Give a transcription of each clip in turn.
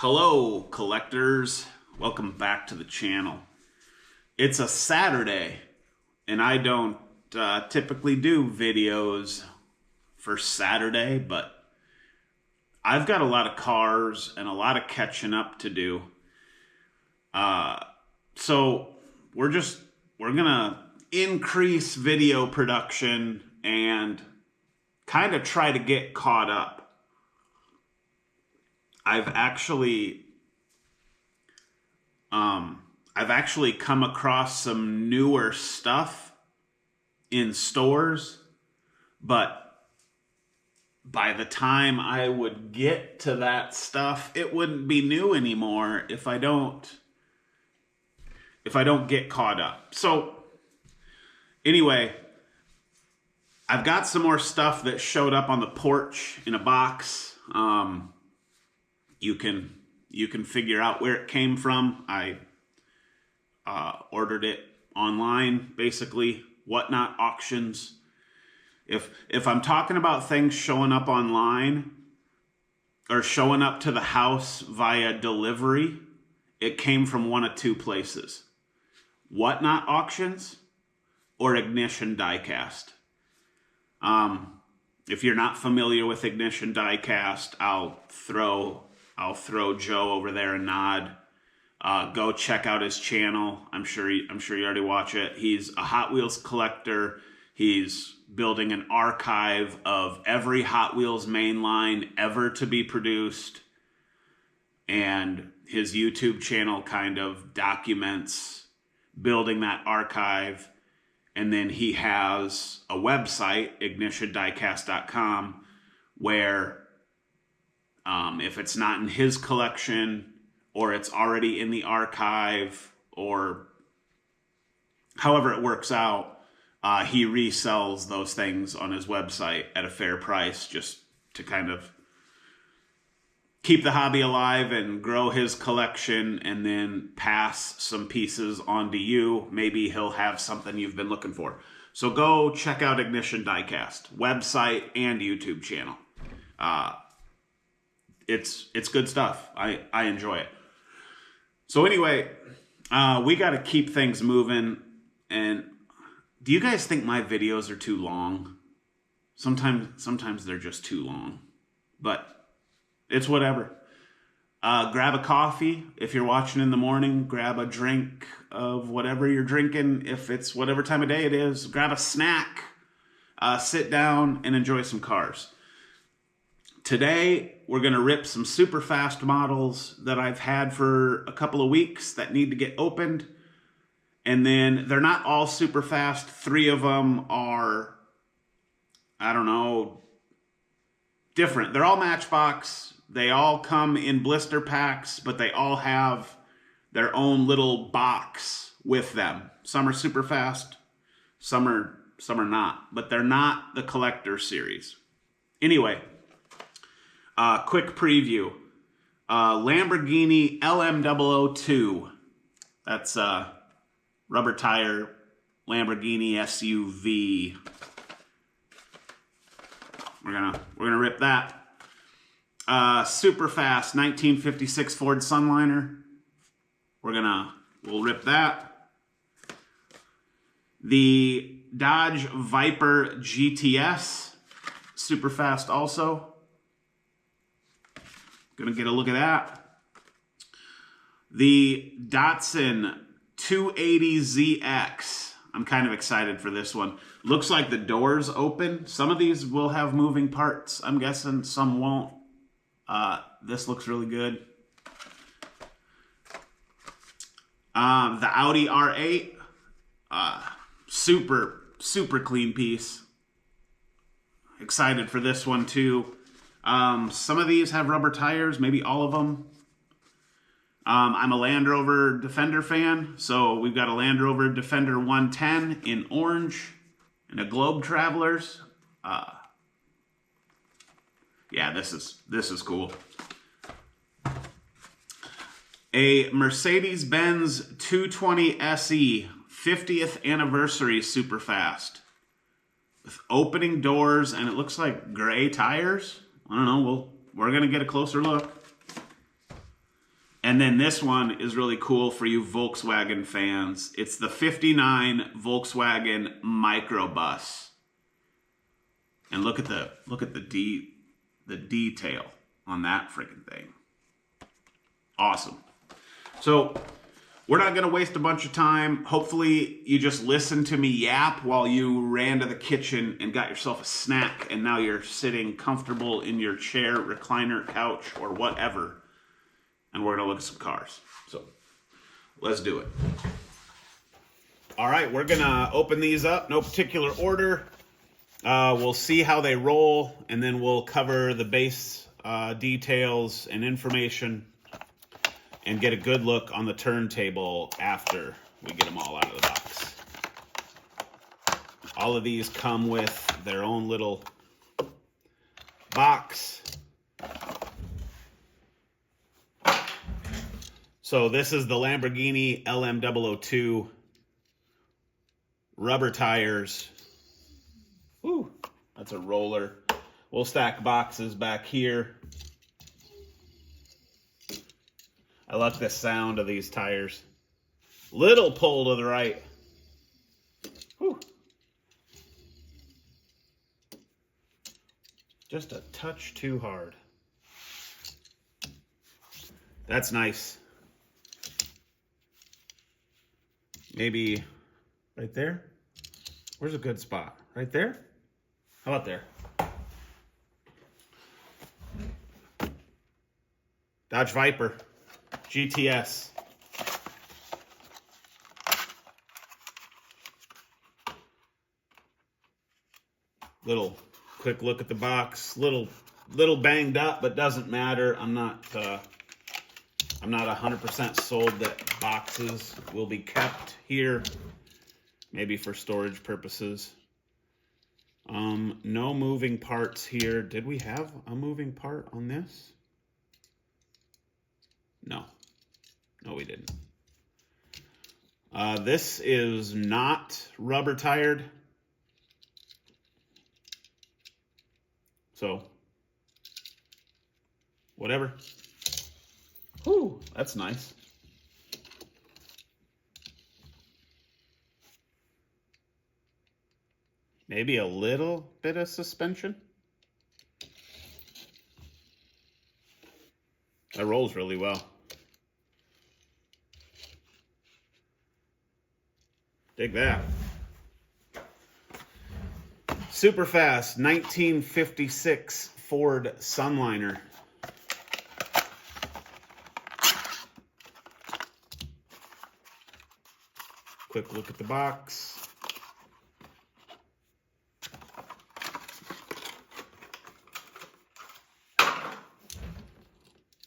Hello, collectors. Welcome back to the channel. It's a Saturday, and I don't typically do videos for Saturday, but I've got a lot of cars and a lot of catching up to do. So we're gonna increase video production and kind of try to get caught up. I've actually come across some newer stuff in stores, but by the time I would get to that stuff, it wouldn't be new anymore if I don't get caught up. So anyway, I've got some more stuff that showed up on the porch in a box. You can figure out where it came from. I ordered it online, basically. Whatnot auctions. If I'm talking about things showing up online or showing up to the house via delivery, it came from one of two places: Whatnot auctions or Ignition Diecast. If you're not familiar with Ignition Diecast, I'll throw Joe over there a nod. Go check out his channel. I'm sure you already watch it. He's a Hot Wheels collector. He's building an archive of every Hot Wheels mainline ever to be produced. And his YouTube channel kind of documents building that archive. And then he has a website, ignitiondiecast.com, where if it's not in his collection or it's already in the archive or however it works out, he resells those things on his website at a fair price just to kind of keep the hobby alive and grow his collection and then pass some pieces on to you. Maybe he'll have something you've been looking for. So go check out Ignition Diecast, website and YouTube channel. It's good stuff. I enjoy it. So anyway, we got to keep things moving. And do you guys think my videos are too long? Sometimes they're just too long, but it's whatever. Grab a coffee. If you're watching in the morning, grab a drink of whatever you're drinking. If it's whatever time of day it is, grab a snack, sit down and enjoy some cars. Today, we're going to rip some Superfast models that I've had for a couple of weeks that need to get opened. And then they're not all Superfast. 3 of them are, I don't know, different. They're all Matchbox. They all come in blister packs, but they all have their own little box with them. Some are Superfast, some are not, but they're not the collector series. Anyway, quick preview. Lamborghini LM002. That's rubber tire Lamborghini SUV. We're gonna rip that. Superfast 1956 Ford Sunliner. We'll rip that. The Dodge Viper GTS Superfast also. Gonna get a look at that. The Datsun 280ZX. I'm kind of excited for this one. Looks like the doors open. Some of these will have moving parts, I'm guessing. Some won't. This looks really good. The Audi R8. Super clean piece. Excited for this one too. Some of these have rubber tires, maybe all of them. I'm a Land Rover Defender fan, so we've got a Land Rover Defender 110 in orange and a Globe Travelers. Yeah, this is cool. A Mercedes-Benz 220 SE 50th anniversary Superfast with opening doors, and it looks like gray tires. I don't know. We're gonna get a closer look. And then this one is really cool for you Volkswagen fans. It's the 59 Volkswagen Microbus. And look at the detail on that freaking thing. Awesome. So we're not going to waste a bunch of time. Hopefully you just listened to me yap while you ran to the kitchen and got yourself a snack, and now you're sitting comfortable in your chair, recliner, couch, or whatever. And we're going to look at some cars. So let's do it. All right, we're going to open these up. No particular order. We'll see how they roll, and then we'll cover the base details and information and get a good look on the turntable after we get them all out of the box. All of these come with their own little box. So this is the Lamborghini LM002 rubber tires. Woo, that's a roller. We'll stack boxes back here. I like the sound of these tires. Little pull to the right. Whew. Just a touch too hard. That's nice. Maybe right there? Where's a good spot? Right there? How about there? Dodge Viper. GTS. Little quick look at the box. Little banged up, but doesn't matter. I'm not 100% sold that boxes will be kept here. Maybe for storage purposes. No moving parts here. Did we have a moving part on this? No. No, we didn't. This is not rubber tired. So, whatever. Whew, that's nice. Maybe a little bit of suspension. That rolls really well. Dig that. Superfast 1956 Ford Sunliner. Quick look at the box.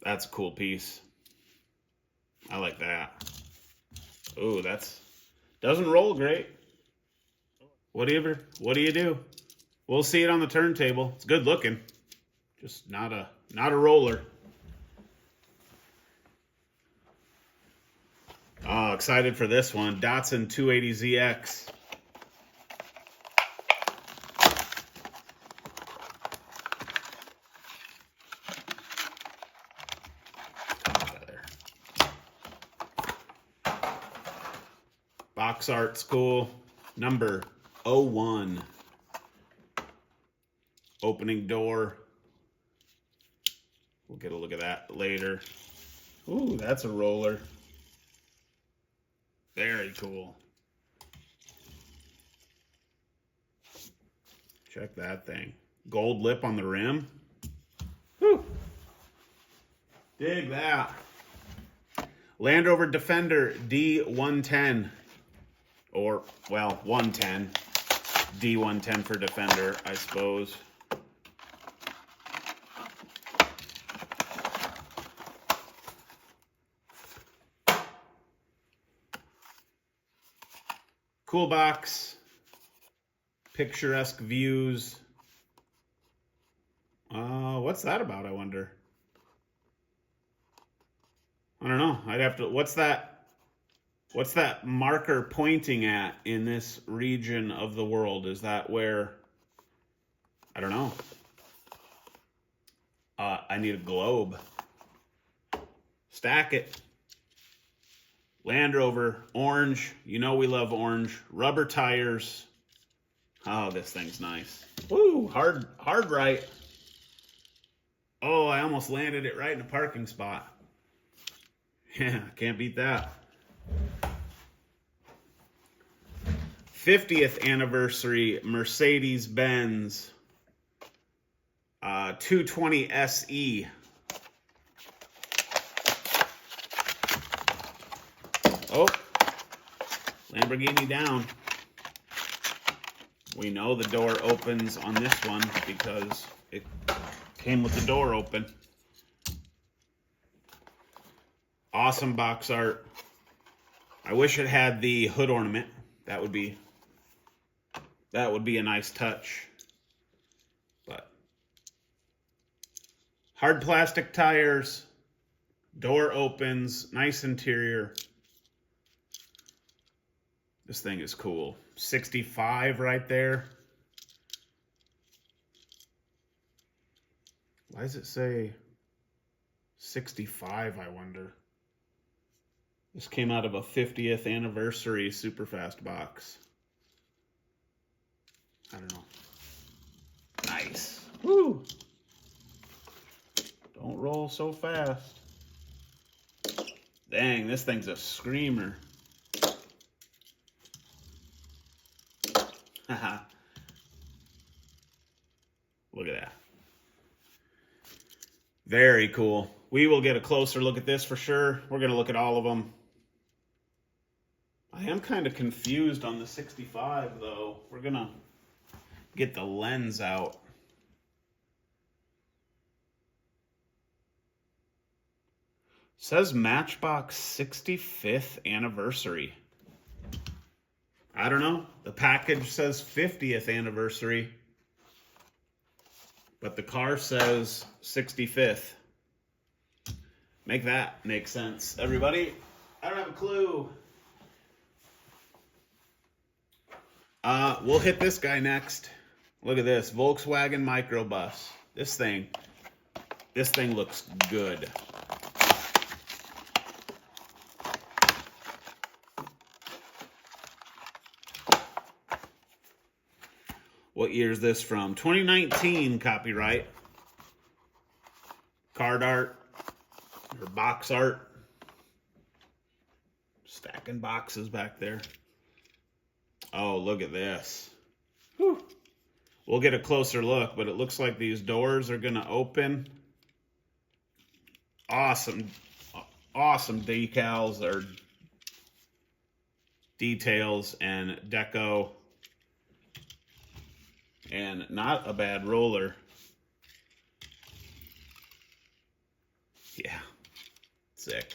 That's a cool piece. I like that. Ooh, doesn't roll great. What do you do? We'll see it on the turntable. It's good looking. Just not a roller. Oh, excited for this one. Datsun 280ZX. Box art's cool. Number 01. Opening door. We'll get a look at that later. Ooh, that's a roller. Very cool. Check that thing. Gold lip on the rim. Whew. Dig that. Land Rover Defender D110. Or, well, 110. D110 for Defender, I suppose. Cool box. Picturesque views. What's that about, I wonder? I don't know. I'd have to... What's that marker pointing at in this region of the world? Is that where... I don't know. I need a globe. Stack it. Land Rover, orange. You know we love orange. Rubber tires. Oh, this thing's nice. Woo, hard right. Oh, I almost landed it right in a parking spot. Yeah, can't beat that. 50th anniversary Mercedes-Benz 220 SE. Oh, Lamborghini down. We know the door opens on this one because it came with the door open. Awesome box art. I wish it had the hood ornament. That would be a nice touch. But hard plastic tires, door opens, nice interior. This thing is cool. 65 right there. Why does it say 65, I wonder? This came out of a 50th anniversary Superfast box. I don't know. Nice. Woo! Don't roll so fast. Dang, this thing's a screamer. Haha. Look at that. Very cool. We will get a closer look at this for sure. We're going to look at all of them. I am kind of confused on the 65 though. We're going to get the lens out. It says Matchbox 65th anniversary. I don't know. The package says 50th anniversary, but the car says 65th. Make that make sense, everybody. I don't have a clue. We'll hit this guy next. Look at this, Volkswagen microbus. This thing looks good. What year is this from? 2019 copyright. Card art or box art. Stacking boxes back there. Oh, look at this. Whew. We'll get a closer look, but it looks like these doors are going to open. Awesome. Awesome decals or details and deco. And not a bad roller. Yeah. Sick.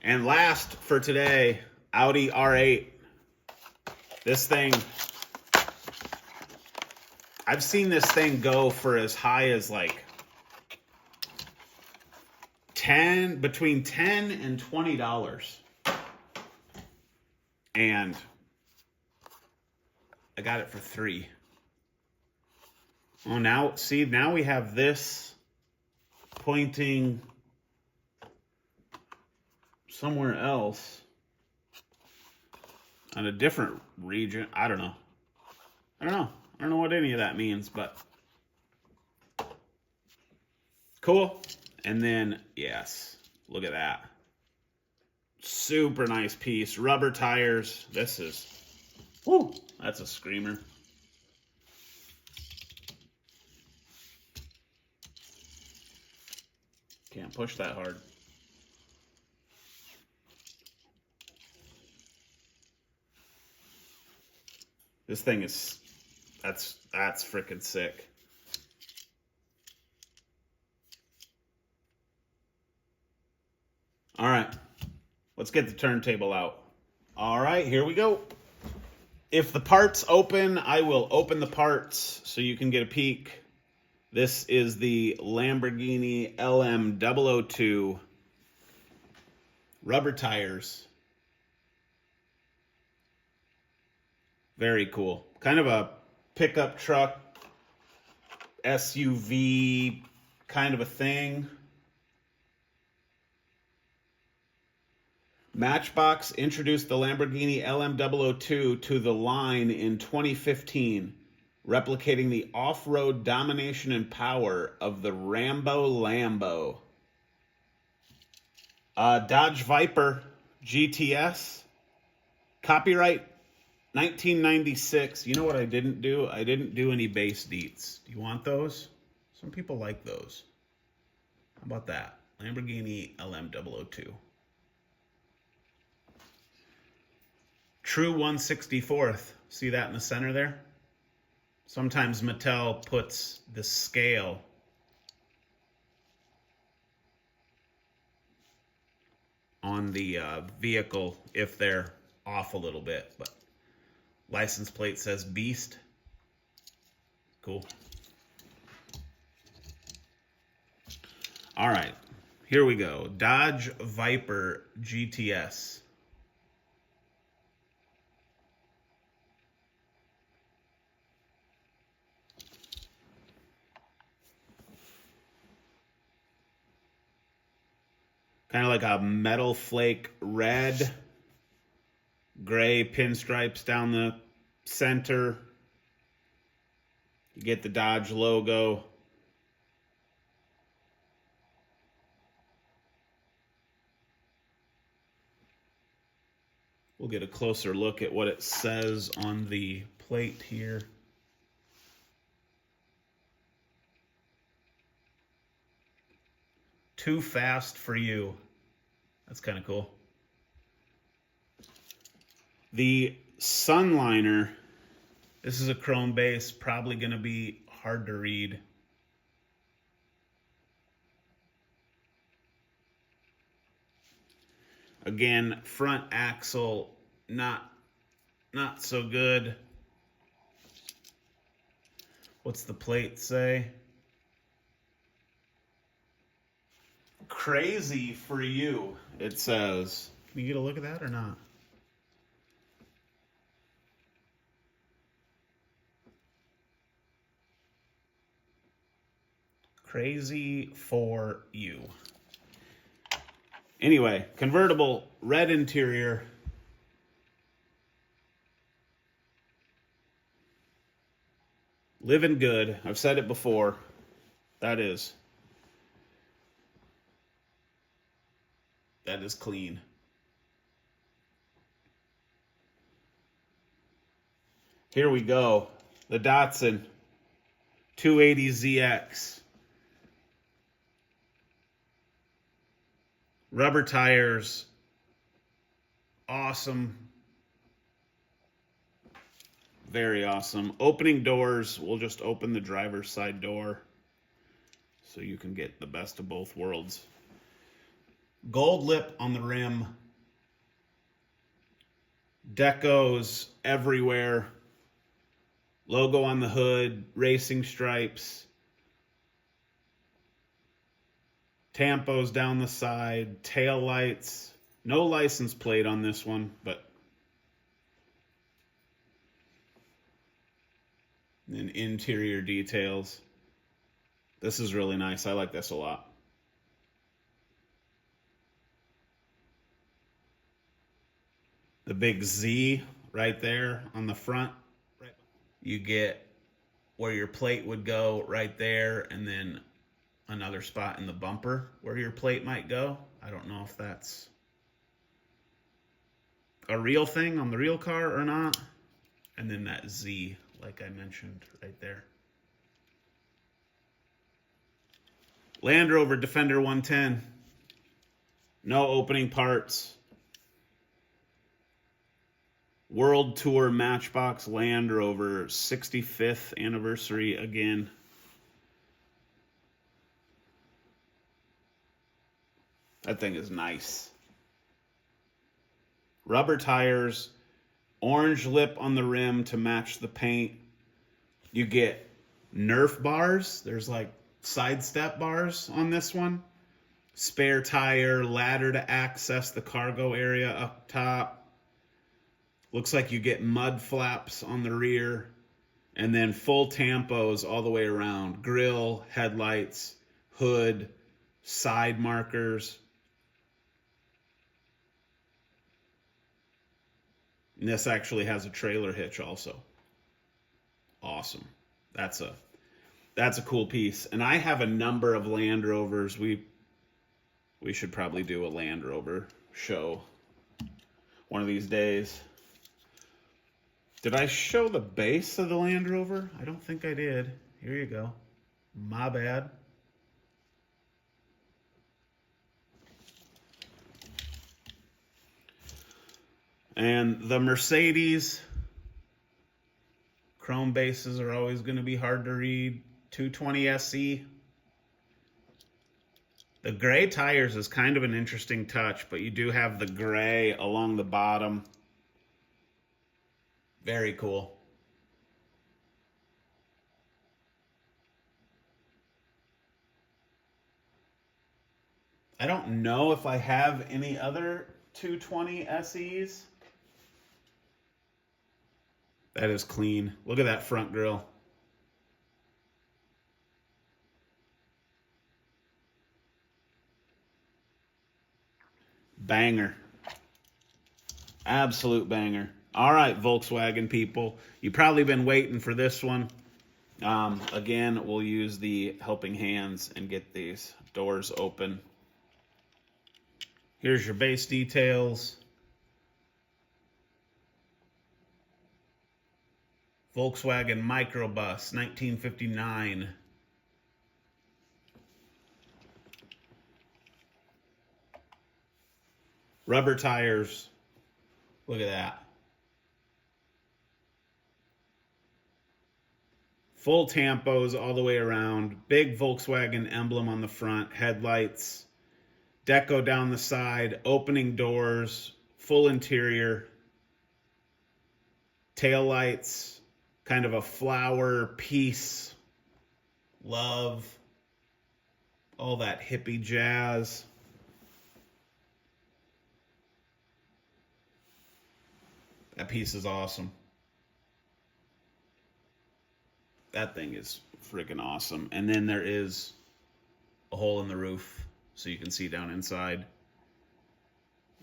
And last for today, Audi R8. This thing, I've seen this thing go for as high as like between $10 and $20. And I got it for $3. Oh, now, see, now we have this pointing somewhere else on a different region. I don't know. I don't know what any of that means, but cool. And then, yes, look at that. Super nice piece. Rubber tires. This is, whoo, that's a screamer. Can't push that hard. This thing is, that's freaking sick. All right, let's get the turntable out. All right, here we go. If the parts open, I will open the parts so you can get a peek. This is the Lamborghini LM002 rubber tires. Very cool. Kind of a pickup truck, SUV kind of a thing. Matchbox introduced the Lamborghini LM002 to the line in 2015, replicating the off-road domination and power of the Rambo Lambo. Dodge Viper GTS, copyright 1996. You know what I didn't do? I didn't do any base deets. Do you want those? Some people like those. How about that? Lamborghini LM002. True 1/64th. See that in the center there? Sometimes Mattel puts the scale on the vehicle if they're off a little bit, but license plate says Beast. Cool. All right, here we go. Dodge Viper GTS. Kind of like a metal flake red, gray pinstripes down the center. You get the Dodge logo. We'll get a closer look at what it says on the plate here. Too fast for you. That's kind of cool. The Sunliner, this is a chrome base, probably going to be hard to read. Again, front axle, not so good. What's the plate say? Crazy for you, it says. Can you get a look at that or not? Crazy for you. Anyway, convertible, red interior. Living good. I've said it before. That is clean. Here we go. The Datsun 280ZX. Rubber tires. Awesome. Very awesome. Opening doors. We'll just open the driver's side door so you can get the best of both worlds. Gold lip on the rim. Decos everywhere. Logo on the hood. Racing stripes. Tampos down the side. Tail lights. No license plate on this one, but then interior details. This is really nice. I like this a lot. The big Z right there on the front. You get where your plate would go right there, and then another spot in the bumper where your plate might go. I don't know if that's a real thing on the real car or not. And then that Z, like I mentioned, right there. Land Rover Defender 110. No opening parts. World Tour Matchbox Land Rover 65th anniversary again. That thing is nice. Rubber tires, orange lip on the rim to match the paint. You get Nerf bars. There's like side step bars on this one. Spare tire, ladder to access the cargo area up top. Looks like you get mud flaps on the rear, and then full tampos all the way around. Grill, headlights, hood, side markers. And this actually has a trailer hitch also. Awesome. That's a cool piece. And I have a number of Land Rovers. We should probably do a Land Rover show one of these days. Did I show the base of the Land Rover? I don't think I did. Here you go. My bad. And the Mercedes chrome bases are always going to be hard to read. 220 SE. The gray tires is kind of an interesting touch, but you do have the gray along the bottom. Very cool. I don't know if I have any other 220 SEs. That is clean. Look at that front grille. Banger. Absolute banger. All right, Volkswagen people. You've probably been waiting for this one. Again, we'll use the helping hands and get these doors open. Here's your base details. Volkswagen Microbus, 1959. Rubber tires. Look at that. Full tampos all the way around. Big Volkswagen emblem on the front. Headlights. Deco down the side. Opening doors. Full interior. Tail lights. Kind of a flower, peace, love. All that hippie jazz. That piece is awesome. That thing is freaking awesome. And then there is a hole in the roof so you can see down inside.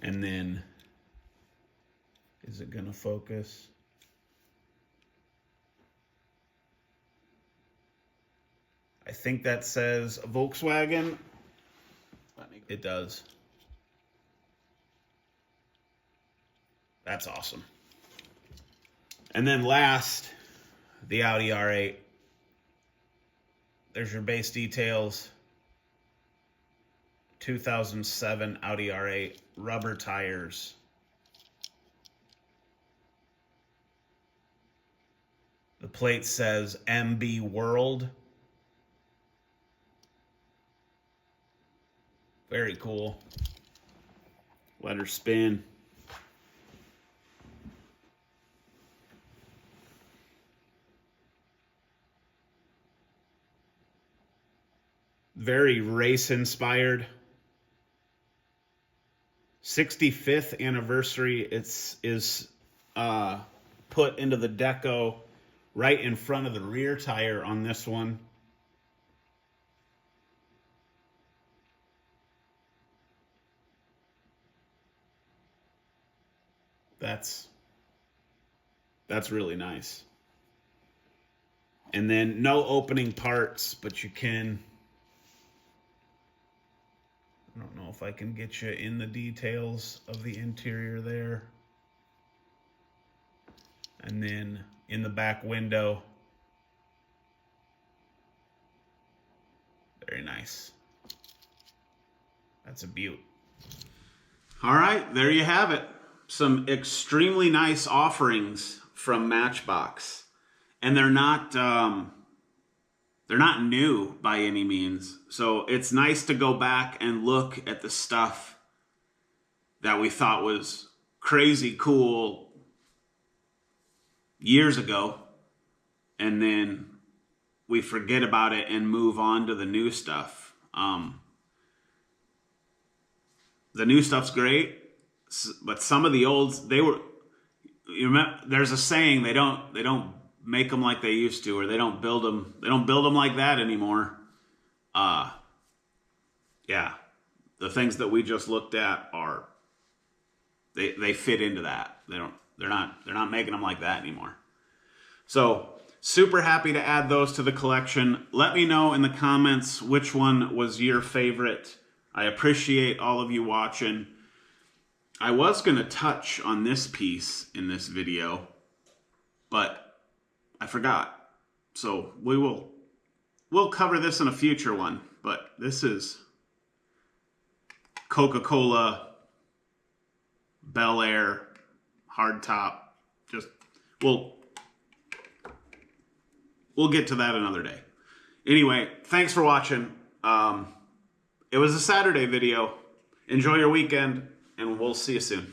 And then, is it gonna focus? I think that says Volkswagen. It does. That's awesome. And then last, the Audi R8. There's your base details. 2007 Audi R8, rubber tires. The plate says MB World. Very cool. Let her spin. Very race inspired. 65th anniversary. Is put into the deco right in front of the rear tire on this one. That's really nice. And then no opening parts, but you can, I don't know if I can get you in the details of the interior there. And then in the back window, very nice. That's a beaut. All right, there you have it. Some extremely nice offerings from Matchbox. And they're not new by any means. So it's nice to go back and look at the stuff that we thought was crazy cool years ago, and then we forget about it and move on to the new stuff. The new stuff's great, but some of the olds, you remember, there's a saying, they don't make them like they used to, or they don't build them like that anymore. Yeah, the things that we just looked at they fit into that. They're not making them like that anymore. So super happy to add those to the collection. Let me know in the comments which one was your favorite. I appreciate all of you watching. I was going to touch on this piece in this video, but I forgot. So we'll cover this in a future one, but this is Coca-Cola Bel Air hardtop. Just we'll get to that another day. Anyway, thanks for watching. It was a Saturday video. Enjoy your weekend, and we'll see you soon.